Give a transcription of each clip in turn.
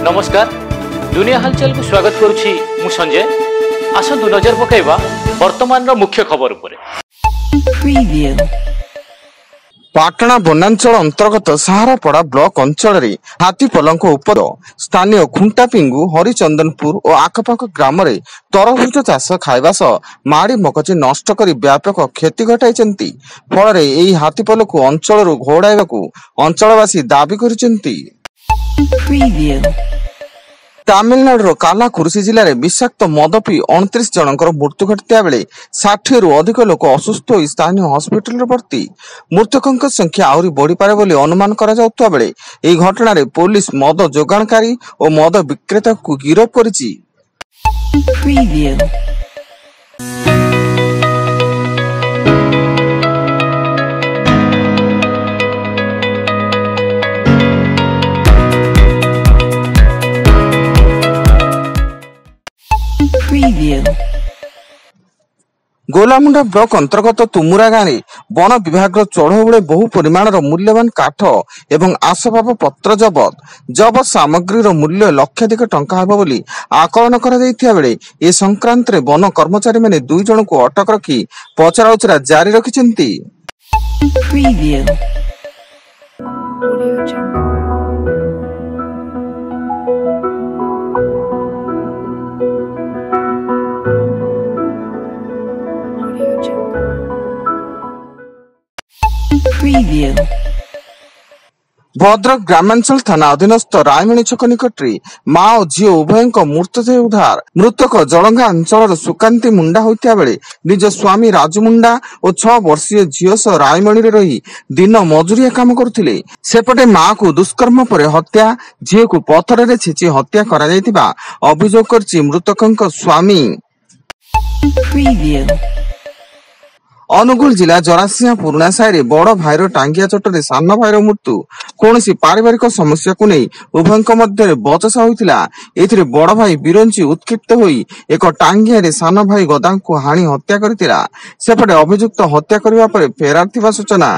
नमस्कार दुनिया हलचल को स्वागत करुछि मु संजय। आसंतु नजर पकाइबा वर्तमान मुख्य खबर उपरे। पाटना वनांचल अंतर्गत साहारापड़ा ब्लॉक अंचल हाथी पलंक उपर स्थानीय खुंटापिंगु हरिचंदनपुर और आखपाख ग्राम रे तरबुज चाष खाइबा सह माड़ी मगजी नष्ट कर व्यापक क्षति घटाई फल हाथी पल को अंचल घोड़ाइबा अंचलवासी दाबी करिसेंती। तमिलनाडु कालाकुरुसी जिले में विषाक्त मद पी 29 जनकर मृत्यु घटिता बेले 60 रु अधिक लोक असुस्थ हो स्थानीय हॉस्पिटल भर्ती। मृतकों संख्या आहरी बढ़ी पारे बोली अनुमान करा जाउतबा बेले एही घटना रे पुलिस मद जोगाणकारी और मद विक्रेता को गिरफ्त करिछि। गोलामुंडा ब्लॉक अंतर्गत तुमुरा गाँव वन विभाग चढ़ऊ बेले बहु परिमाण मूल्यवान काठ एवं आसबाब पत्र जबत सामग्री मूल्य लक्षाधिक टंका हेब बोली आकलन करा बेले ए संक्रांत रे वन कर्मचारी माने 2 जन को अटक रखी पचराउचरा जारी रखिसेंती। भद्रक ग्रामांचल थाना अधीनस्थ रायमणी छक निकट माँ और झील उभय मृतदेह उद्धार। मृतक जलंगा अंचल सुकांति मुंडा होता बेले निज स्वामी राजू मुंडा और 6 वर्षीय झील सह रायमणी रही दिन मजुरिया काम करथिले। सेपटे माँ को दुष्कर्म पर हत्या झील को पथर रे छेची हत्या करा जायतिबा अभियोग करछि मृतकक स्वामी। अनुगुल जिला जरासिया पुराना साई बड़ भाईर टांगिया चोटरे सान भाईर मृत्यु। कौन पारिवारिक समस्या को नहीं उभय मध्य बचसा होता। एथिरे बड़ भाई बिरंची उत्क्षिप्त होई एक टांगिया रे सान भाई गदा को हाणी हत्या करथिला। सेपटे अभियुक्त हत्या करबा परे फेरार थिबा सूचना।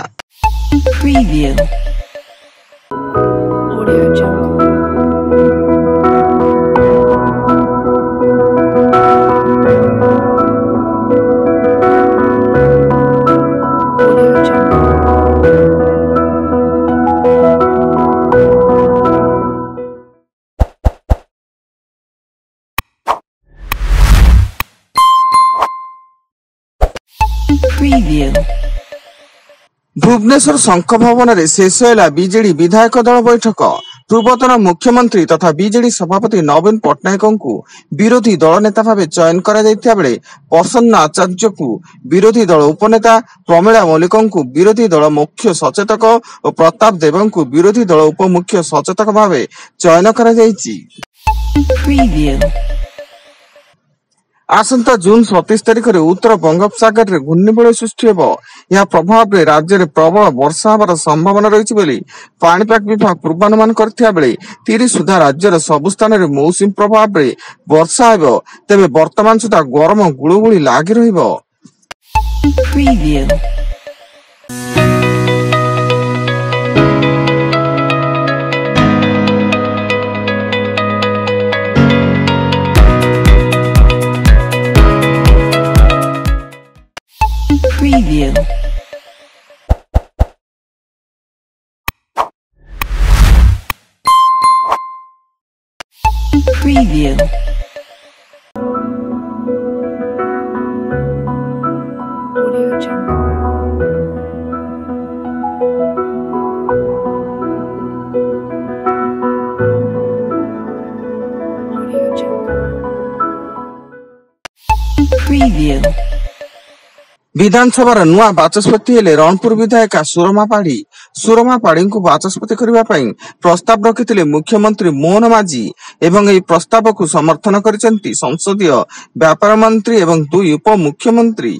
भुवनेश्वर शंख भवन में शेष है बीजेडी विधायक दल बैठक। पूर्वतन मुख्यमंत्री तथा बीजेडी सभापति नवीन पट्टनायक को विरोधी दल नेता भाव चयन करा बेले प्रसन्न आचार्य को विरोधी दल उपनेता, प्रमीला मल्लिक को विरोधी दल मुख्य सचेतक और प्रताप देव को विरोधी दल उप मुख्य सचेतक भाव चयन करा आसंता जून 27 तारिख में उत्तर बंगोपसागर में घूर्णिबलय सृष्टि होब। यह प्रभाव में राज्य में प्रबल वर्षा होबार संभावना रही बोली पाणीपाग विभाग पूर्वानुमान करथिया बेले 30 सुधा राज्यर सबु स्थान में मौसुमी प्रभाव में वर्षा होब। तेबे वर्तमान सुधा गरम गुळुगुळी लागि रहिबो। Preview. Audio Jungle. Audio Jungle. Preview. विधानसभा नुआ बाचस्पति हेले रणपुर विधायिका सुरमा पाढ़ी को बाचस्पति करने प्रस्ताव रखिथिले मुख्यमंत्री मोहन माझी एवं एही प्रस्ताव को समर्थन करिसेंती संसदीय व्यापार मंत्री एवं 2 उप मुख्यमंत्री।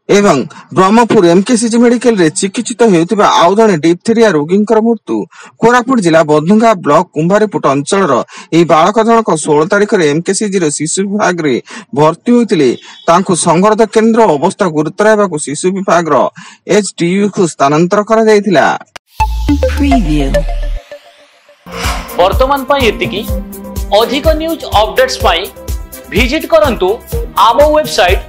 एवं ब्रह्मपुर एमकेसीजी मेडिकल रे चिकित्सित हेउथिबा आउ जणे डिप्थेरिया रोगींकर मृत्यु। कोरापुट जिला बधुंगा ब्लॉक कुंभारीपुट अंचल एही बालक जनक 16 तारिख रे एमकेसीजी रो शिशु विभाग रे भर्ती होइतिले तांको संगरोध केंद्र अवस्था गुरुतर हेबाकु शिशु विभाग रो एचडीयू को स्थानांतर करा जायतिला। वर्तमान पाई एतिकी अधिक न्यूज अपडेट्स पाई विजिट करंतु आम वेबसाइट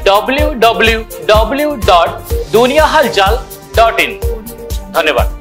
www.duniyahalchal.in। धन्यवाद।